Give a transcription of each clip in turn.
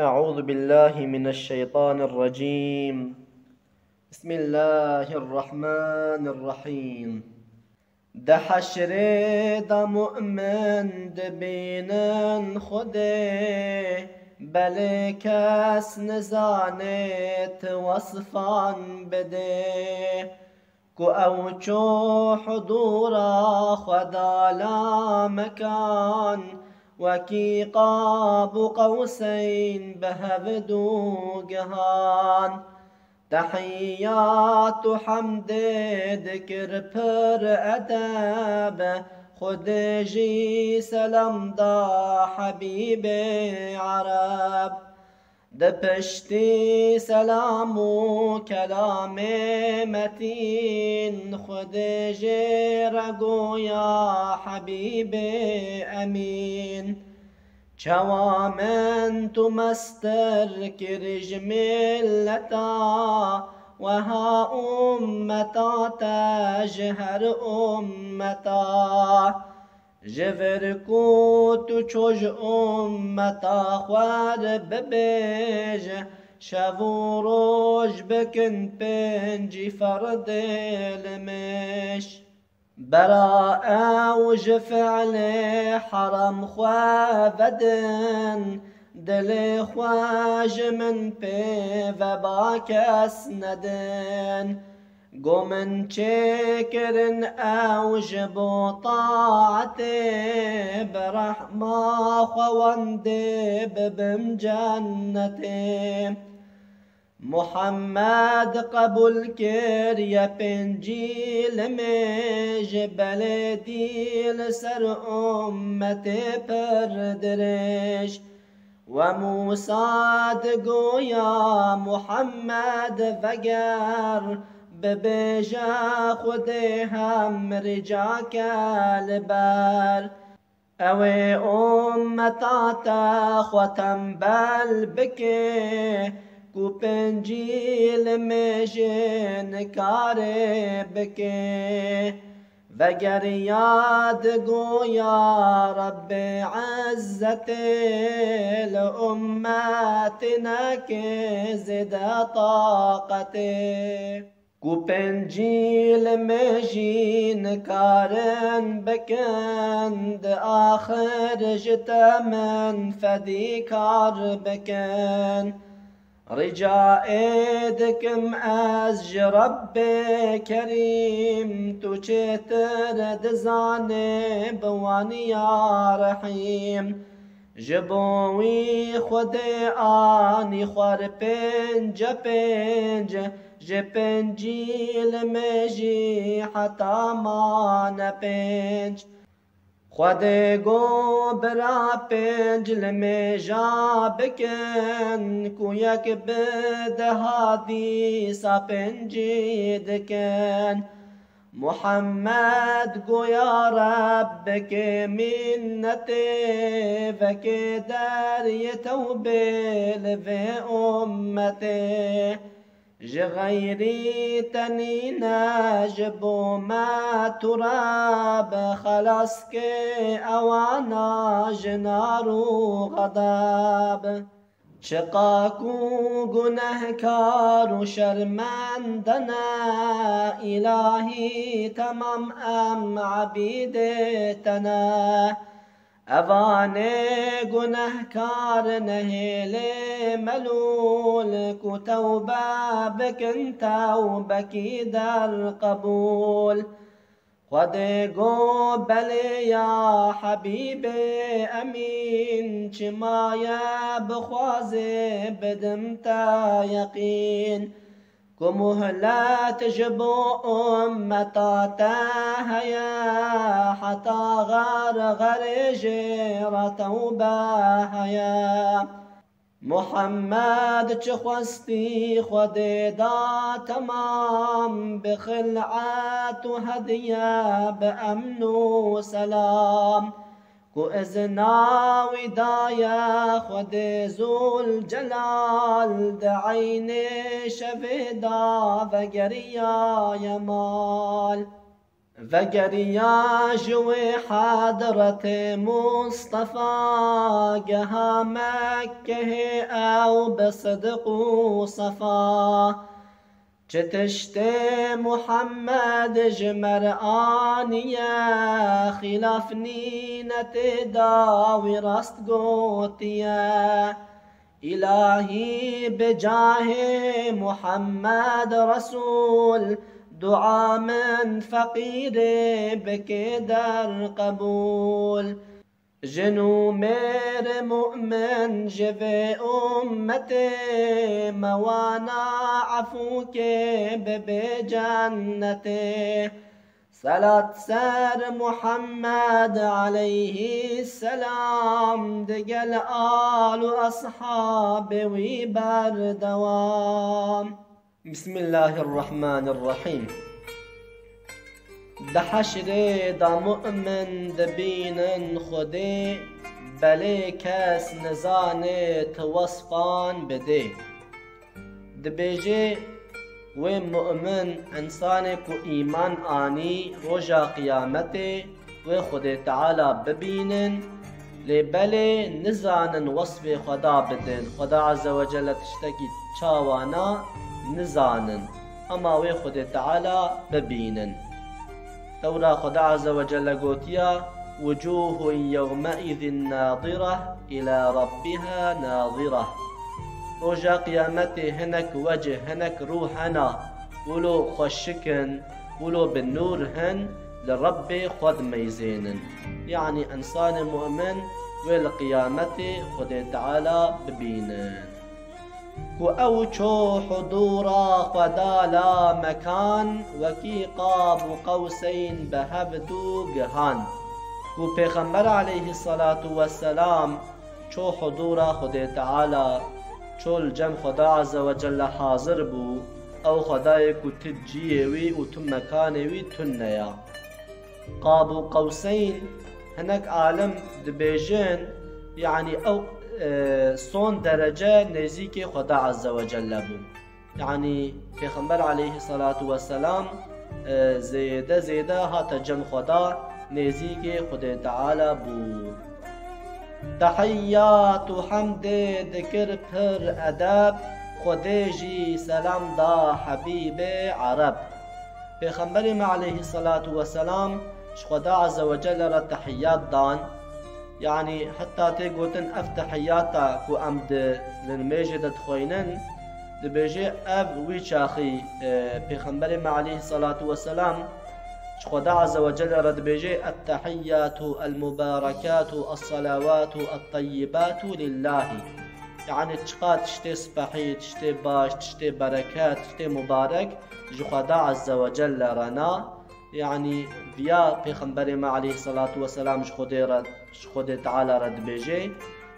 أعوذ بالله من الشيطان الرجيم. بسم الله الرحمن الرحيم. ده حشر ده مؤمن دبينن خده بل كاس نزانت وصفان بده كو اوچو حضورا خدا لا مكان وكي قاب قوسين بهبدو جهان تحيات حمد ذكر پر أدب خود جي سلام دا حبيب عرب ده پشتی سلام و کلام متین خود جرگو یا حبیب امین چوامن تو مستر کرج ملتا و ها امتا تجهر امتا جفر کو تو چوج امتا خوار ببیج شبو روش بکن پنجی فرد لمش براء اوج فعل حرم خوابدن دل خواج من پی و باکس ندن قومن شكرن اوج بطاعتي برحمة خواندي بمجنتي محمد قبول كر يا بنجيل ميج بلدي لسر أمتي بردرش وموسى دقو يا محمد فقر ببيجا خودي هم رجاك البر اوي امتا ختم بل بكي کو پنجیل میشن کار بکه وگر یاد گویا رب عزت لأمتنا که زد طاقته کو پنجیل میشن کارن بکند آخر جتمن فدی کار بکن رجائدكم از رب كريم تو چتر دزانه بوان يا رحيم جبوي خود آني خور پنج پنج جپنجيل مجي حتى ما نپنج خود گو برا پنج لمجا بکن کو یک بدهادی سا پنجی دکن محمد گو یا رب که منته و که در توبه لوی امته جغيري تنينا جبو ما تراب خلاص كي اوانا جنارو غضب شقاكو گنهكار شرمندنا إلهي تمام ام عبيدتنا اوانه گنهکار نهیل ملول کو توبه بکن توبکی در قبول خود گو بله یا حبیب امین چمایه بخوازه بدم تا یقین کو مهلت جبو امتا تهيا حتى غر جيرة توبه محمد چخوستی خود دا تمام بخلعت و هدیه بأمن و سلام کو ازنا ودايا خود زول جلال دعين شفدا وقريا يمال وگریا جوی حضرت مصطفى گها مکه او بصدق و صفا چتشت محمد جمرآنیه خلاف نینت داوی راست گوتیه الهی بجاه محمد رسول دعا من فقیر بك در قبول جنو میر مؤمن جوی امت موانا عفو کے بے جنت صلاة سر محمد علیه السلام دگل آل و اصحاب وی بر دوام. بسم الله الرحمن الرحيم. ده حشر دا مؤمن دبين خدي بلي كاس نزان توصفان بده دبيجي و مؤمن انسان کو ایمان آنی روجا قیامته و خود تعالی ببینن لبلي نزانن وصف خدا بدن خدا عز وجل تشتكي چاوانا نزانن اما وی خود تعالی ببینن تورا خدا عز وجل قوتيا وجوه يومئذ ناظرة إلى ربها ناظرة روجا قيامته هنك وجه هنك روحنا ولو خشكن ولو بالنور هن لرب خد ميزين يعني انسان مؤمن والقيامته خد تعالى ببينن كو او چو حضورا خدا لا مكان وكي قاب قوسين بهبدو جهان كو پیغمبر عليه الصلاة والسلام چو حضورا خدا تعالى چو الجم خدا عز وجل حاضر بو او خدای کو تجیه وی و تو مکانه وی تنیا قاب قوسين هناك عالم دبيجن يعني او صون درجة نزيك خدا عز وجل بو يعني پیغمبر عليه الصلاة والسلام زيده هات جم خدا نزيك خدا تعالى بو تحيات حمد ذكر پر ادب خديجي سلام دا حبيب عرب پیغمبر ما عليه الصلاة والسلام خدا عز وجل را تحيات دان يعني حتى تيقوتن اف تحياتا كو امد للميجد تخوينن دبيجي اف ويشاخي پیغمبر ما عليه الصلاة والسلام خدا عز وجل رد بيجي التحيات المباركات الصلوات الطيبات لله يعني تشقات تشتي صباحي تشتي باش تشتي بركات تشتي مبارك جو خدا عز وجل رنا يعني بيا پیغمبر ما عليه الصلاة والسلام خود تعالى رد بيجي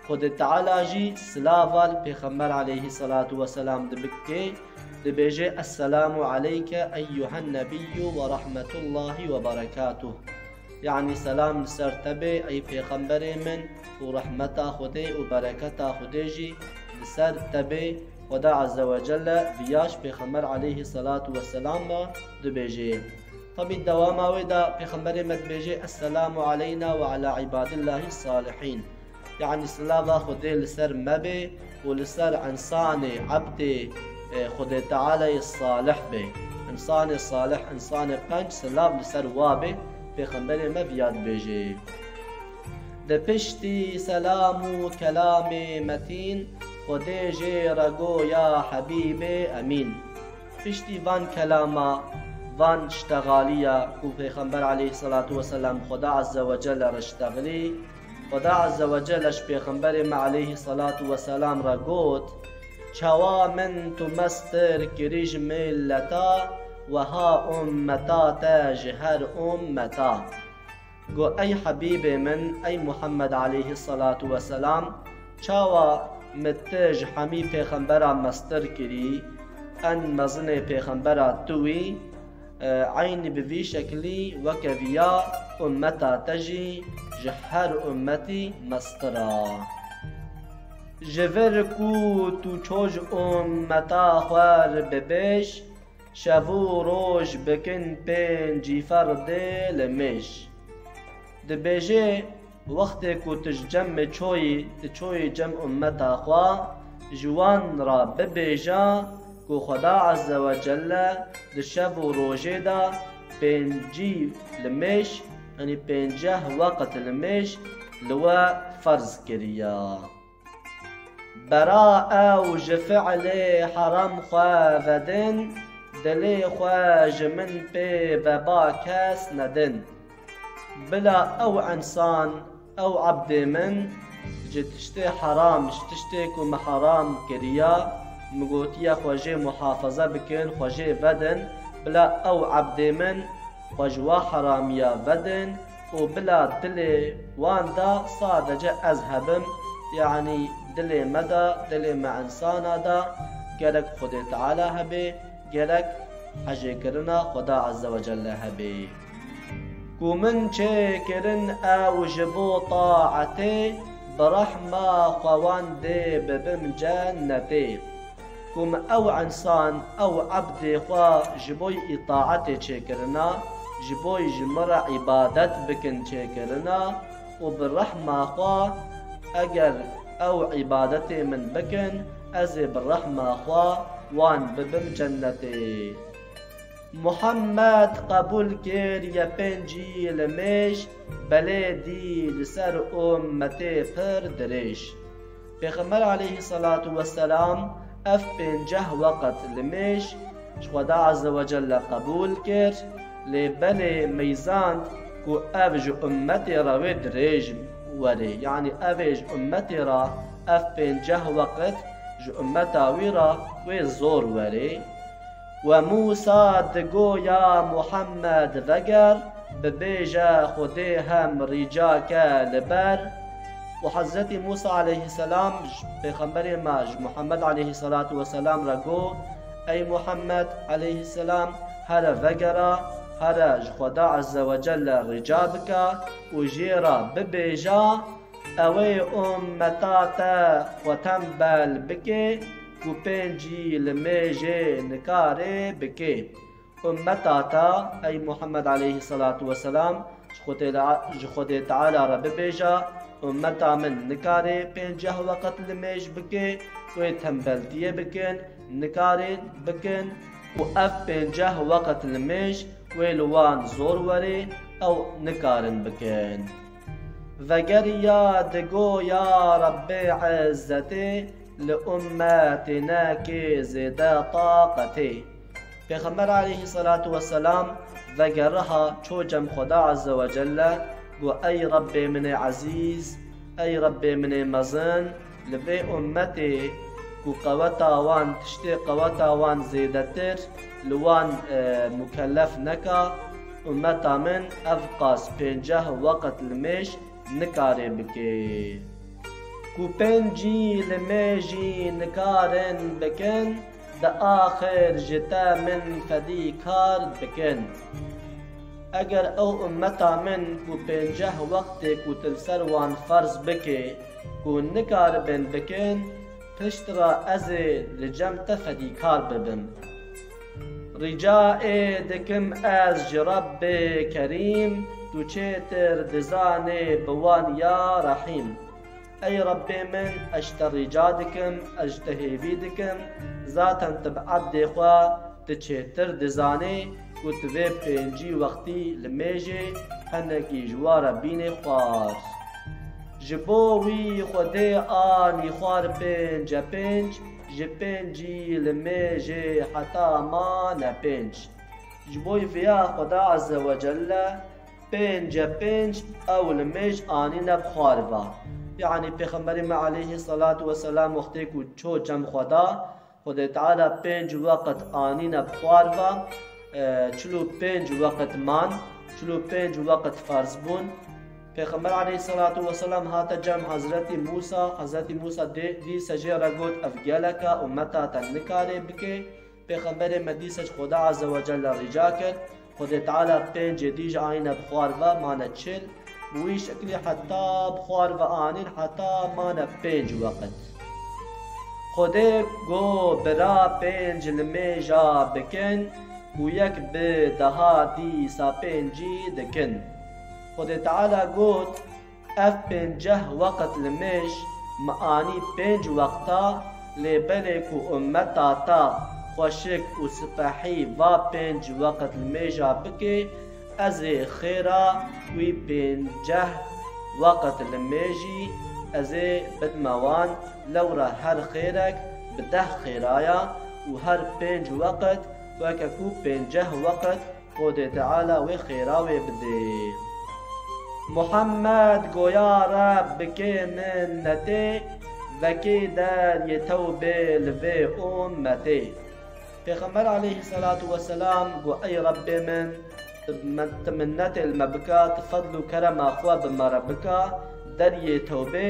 خود تعالى جي سلاوال پیغمبر عليه الصلاة والسلام دبكي دبيجي السلام عليك أيها النبي ورحمة الله وبركاته يعني سلام سرتبي أي پیغمبر من ورحمة خدي وبركة خديجي سرتبي خدا عز وجل بياش پیغمبر عليه الصلاة والسلام دبيجي طب الدوام ودا پیغمبر مد بيجي السلام علينا وعلى عباد الله الصالحين يعني سلام خدي لسر مبي ولسر انسان عبد خدي تعالى الصالح به انسان صالح انسان قنج سلام لسر وابه پیغمبر ما بیاد بيجي ده پشتی سلام و کلام متین خديجي رگو یا حبیب امین پشتی وان کلاما وان اشتغالية كو پیغمبر عليه الصلاة والسلام خدا عز وجل رشتغلي خدا عز وجلش پیغمبر ما عليه الصلاة والسلام رگوت چوا من تو مستر کریج ملتا وها امتا تاج هر امتا گو ای حبیب من ای محمد علیه الصلاة والسلام چوا متج حمی پیغمبرا مستر کری ان مزن پیغمبرا توی عین بوی شکلی وکویا امتا تجی جهر امتی مسترا جور کو تو چوج امتا خوار ببیش شافو روج بكن بينجي فردي لمش دبيجي وقتك وتجمع تشوي جم أمتا خوا جوان را ببيجا كو خدا عز وجل دشافو روجي دا بينجي لمش يعني بينجه وقت لمش لوا فرز كريا براءة وجفعلي حرام خوافدن دلي خواج من بي بابا كاس ندن بلا أو إنسان أو عبد من جتشتي حرام جتشتي كم حرام كريا مقوتيا خواجي محافظة بكن خواجي بدن بلا أو عبد من خواجوا حراميا بدن وبلا دلي واندا صادجة أذهبم يعني دلي مدى دلي مع إنسان دا قالك خدي تعالى هبي قالك حجي كرنا خدا عز وجل هبي كومن چه كرن او جبو طاعتي برحمة خوان دي ببم جنتي كوم او انسان او عبد خوا جبوي اطاعتي چه كرنا جبوي جمر عبادت بكن چه كرنا وبالرحمة خوا اگر او عبادتي من بكن ازي بالرحمة خوا وان ببم جنتي محمد قبول كير يا بنجي لمش بلدي لسر أمتي پر دريش پیغمبر عليه الصلاة والسلام اف بنجه وقت لمش خدا عز وجل قبول كير لبلي ميزان كو افج أمتي را ودريج وري يعني افج أمتي را اف بنجه وقت جو أمتا ويرا وزور وري وموسى دقو يا محمد ذكر ببيجا خديهم رجاك لبر وحضرت موسى عليه السلام پیغمبر ماج محمد عليه الصلاة والسلام رقو أي محمد عليه السلام هر ذكر هر خدا عز وجل رجابك وجيرا ببيجا اوي امتاتا وتنبل بكي کو پنجی لميجي نكاري بكي امتاتا اي محمد عليه الصلاة والسلام جخوتي تعالى رب بيجا امتا من نكاري پنجه وقت لميج بكي ويتنبلتيه بكن نكاري بكن واف پنجه وقت لميج ويلوان زور وري او نكارن بكن وگريا دقو يا ربي عزتي لأمتنا كي زيدا طاقتي پیغمبر عليه الصلاة والسلام وگرها چوجم خدا عز وجل و أي ربي من عزيز أي ربي من مزن لبي أمتي كو قوتا وان تشتي قوتا وان زيدتر لوان مكلف نكا أمتا من أفقاس بينجه وقت المش نكاري بكي كو پنجی لميجي نكارن بكن دا آخر جتا من فدي كار بكن اگر او امتا من كو پنجه وقت كو تلسر وان فرض بكي كو نكار بن بكن تشترى ازي لجمت فدي كار ببن رجائي دكم از جرب كريم تو چيتر دزاني بوان يا رحيم أي ربي من أشتري جادكم أجتهي بيدكم ذاتا تبعد ديخوا تشيتر دزاني كتبه بينجي وقتي لميجي هنكي جوار بيني خوار جبوي خدي آني خوار بينج بينج جبينجي لميجي حتى ما نبينج جبوي فيها خدا عز وجل بينج بينج أو لميج آني نبخارفا يعني پیغمبر عليه الصلاة والسلام وقتی کو چو جم خدا تعالى پنج وقت آنین بخواروا چلو پنج وقت مان چلو پنج وقت فرض بون پیغمبر عليه الصلاة والسلام هاتا جم حضرت موسى دي سجي رگوت افگلک امتا تنکاره بکه پیغمبر مدیسج خدا عز وجل رجا کرد خدا تعالى پنج دیج آین بخواروا مانا چل بوی شکلی حتی بخوار و آنین حتی مانا پنج وقت خودê got bira pênc li mêja bikin û yek bi daha dîsa pêncî dikin. Xwedê Teala got ev pênceh weqt li mêj me anî pênc wexta lêbelê ku ummeta te xweşik û spehî va pênc weqt li mêja bike ez ê xêra wî pênceh weqt li mêjî ez ê bidime wan lewra her xêrek bi 10 xêraya û her pênc weqt weke ku pênceh weqt Xwedê Teala wê xêra wê bide. Muhammed goya Reb bike minnetê vekê deryê tewbê li vê ummetê. Pêxember aleyhissalatu vesselam got ey Rebbê min tu minnetê li me bike tu fedl û kerema xwe bi me re bike deryê tewbê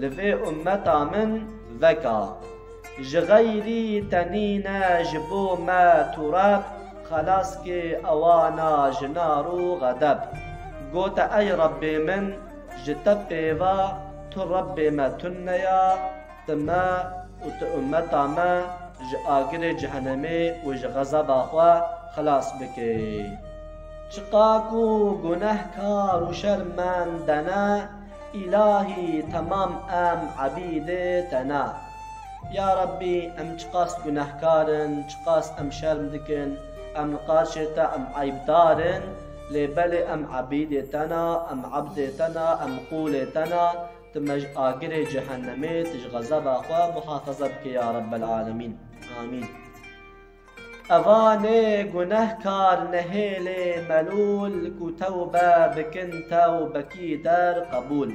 li vê ummeta min veke. Ji geyrî tenîne ji bo me tu Reb xelaskê ewana ji nar û xedeb. Gote ey Rebbê min ji te pêva tu Rebbê me tunneya tu me û tu ummeta me ji agirê cehennemê û ji xezeba xwe xelas bike. Çiqa ku gunehkar û şermende ne İlahî temam em ebîdê te ne. Ya Rabbî em çiqas gunehkarin, çiqas em şerm dikin, em li qarşê te em eybdarin lêbelê em ebîdê te ne, em ebdê te ne, em qûlê te ne tu me ji agirê cehennemê tu ji xezeba xwe muhafaza bike ya Rabbel âlemîn. Amîn. Evanê gunehkar nehêlê melûl ku tewbe bikin tewbekî der qebûl.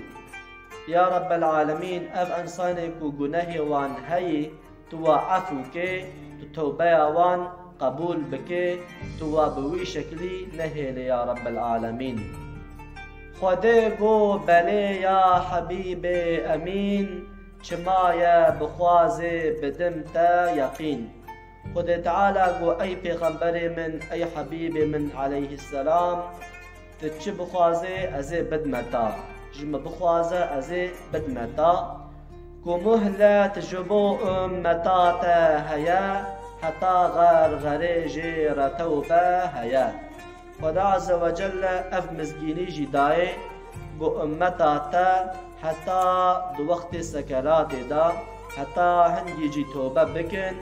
Ya Rabbel âlemîn ev ensanê ku gunehê wan heyî tu wa efû kê tu tewbeya wan qebûl bike tu wa bi wî şeklî nehêlê ya Rabbel âlemîn. Xwedê got belê ya Hebîbê emîn çimaye bixwazê bidim te yeqîn. Xwedê Teala got ey pêxemberê min ey Hebîbê min aleyhisselam tu çi bixwazê ez ê bidime te ji me bixwaze ez ê bidime te ku muhlet ji bo ummeta te heye heta gergerê jê re tewbe heye. Xweda Azze ve Celle ev mizgînî jî daye got ummeta te heta di wextê sekeratê de heta hingî jî tewbe bikin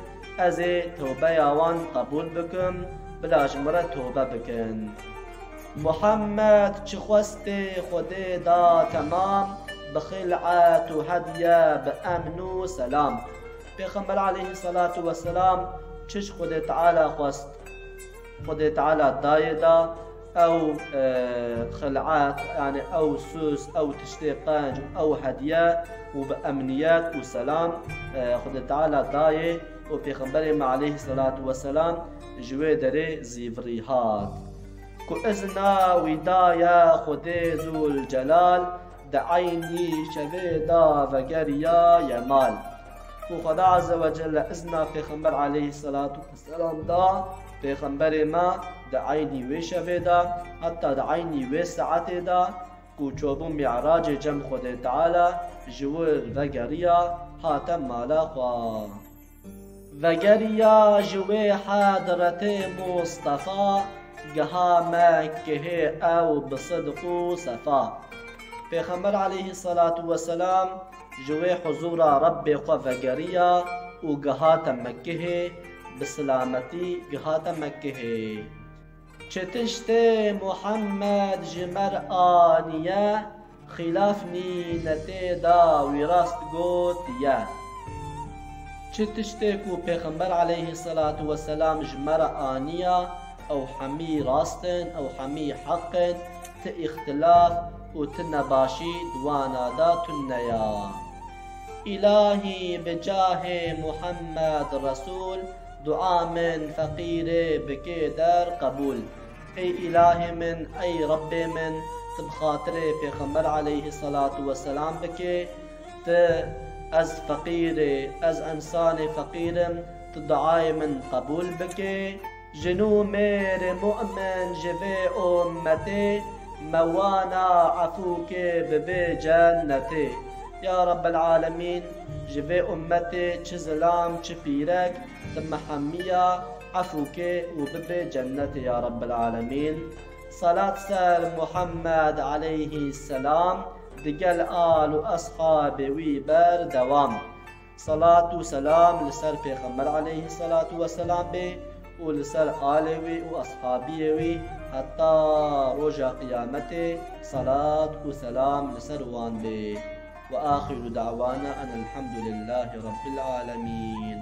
ez ê tewbeya wan qebûl bikim bila ji me re tewbe bikin. Muhammed çi xwestê Xwedê da temam bi xil'et û hediye bi emn û selam. Pêxember aleyhissalatu vesselam çi ji Xwedê Teala xwest Xwedê Teala dayê da ew xil'et yani ew süs ew tiştê qenc ew hediye û bi emniyet û selam Xwedê Teala dayê û pêxemberê me aleyhissalatu vesselam ji wê derê zîvirî hat. Ku izna wî daye Xwedê Zûlcelal di eynî şevê da vegeriya yemal. Ku Xweda Azze ve Celle izna pêxember aleyhissalatu vesselam da pêxemberê me di eynî wê şevê da heta di eynî wê saetê da ku çûbûn mi'racê cem Xwedê Teala ji wir vegeriya hate mala xwe. Vegeriya ji wê hedretê Mustefa geha Mekkehê ew bi sidq û sefa. Pêxember aleyhissalatu vesselam ji wê huzûra Rebbê xwe vegeriya û gehate Mekkehê bi silametî gehate Mekkehê. Çi tiştê Muhammed ji me re aniye xîlaf nînetê da wî rast gotiye. Çi tiştê ku pêxember aleyhissalatu vesselam ji me re aniye ew hemî rastin ew hemî heqin ti îxtilaf û ti nebaşî di wana da tunneya. İlahî bi cahê Muhammed Resul dua min feqîrê bike der qebûl. Ey İlahê min ey Rebbê min tu bi xatirê pêxember aleyhissalatu vesselam bike tu ez feqîrê ez ensanê feqîrim tu duayê min qebûl bike. Jinû mêrê mu'min ji vê ummetê me wana efûkê bibe cennetê. يا رب العالمين جفي أمتي چه ظلام چه بيرك ثم حمية عفوك وببي جنتي يا رب العالمين. صلاة سر محمد عليه السلام دقل آل وأصحاب ويبر دوام. صلاة وسلام لسر پیغمبر عليه الصلاة والسلام بي ولسر آلوي وأصحابيوي حتى رجع قيامته. صلاة وسلام لسر وان بي. وآخر دعوانا أن الحمد لله رب العالمين.